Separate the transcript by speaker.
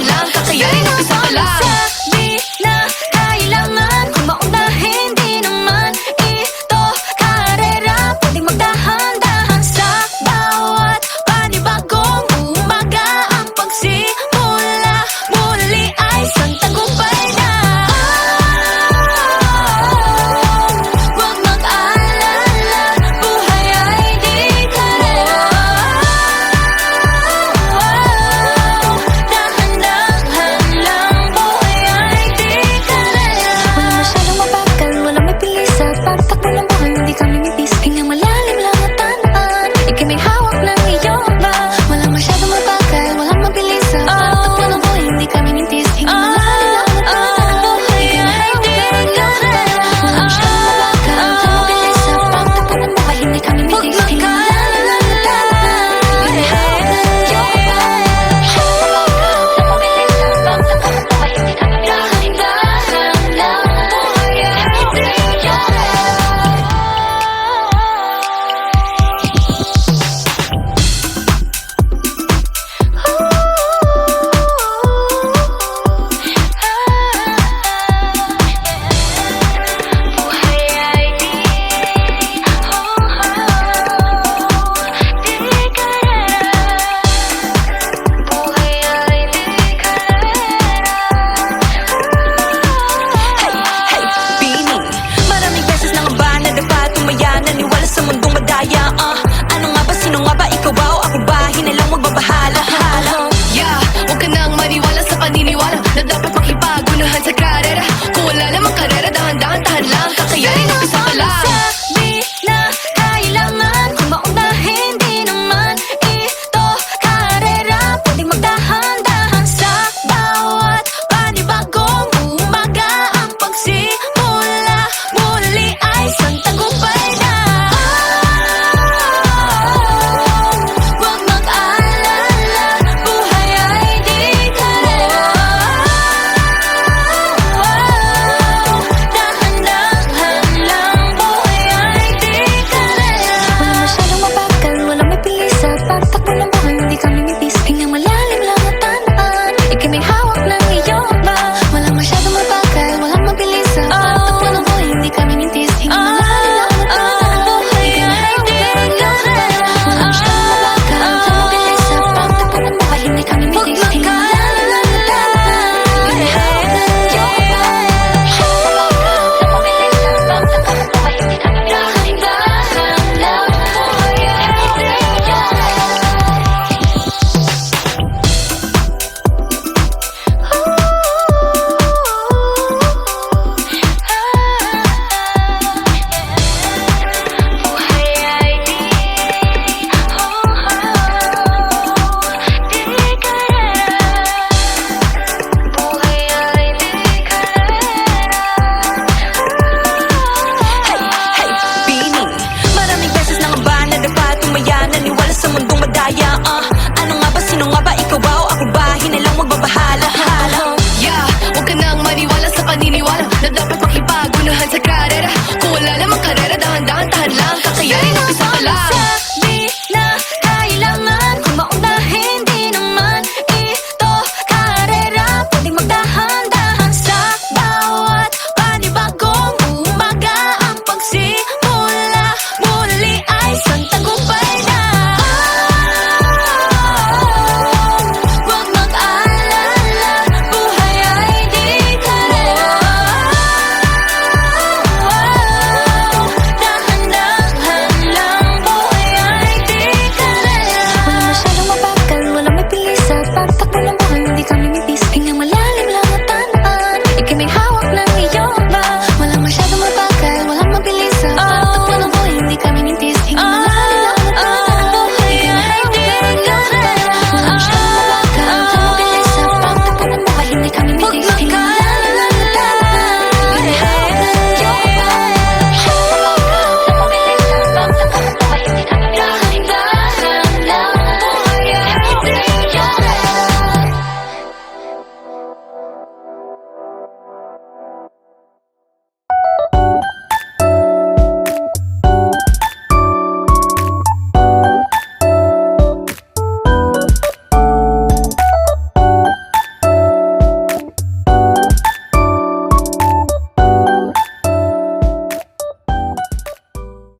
Speaker 1: Minsan lang kakayanin, umpisa pa lang.
Speaker 2: Sabi na kailangan kung maunahin, di naman ito karera. Pwedeng magdahan-dahan sa bawat panibagong umaga. Ang pagsimula muli ay isang tagumpay na. Huwag mag-alala, buhay ay di karera. Dahan-dahan lang, buhay ay di karera. Walang masyadong mabagal, walang may bilis sa pagtakbo ng buhay, hindi kami mintis. Hingang malalim lang at tanaan, ika'y may hawak ng iyong ba. Walang masyadong mabagal, walang mabilis sa pagtakbo ng buhay, hindi kami mintis. Hingang malalim lang at tanaan, buhay ay di karera. Walang masyadong mabagal, walang mabilis sa pagtakbo ng buhay, hindi kami mintis. Hingang malalim lang at tanaan, ika'y may hawak ng iyong ba. Maraming beses nang ba nadapa, tumaya, naniwala sa mundong madaya. Ano nga ba, sino nga ba, ikaw ba o ako ba? Hinalang magbabahala.
Speaker 1: Yeah, huwag ka nang maniwala sa paniniwala na dapat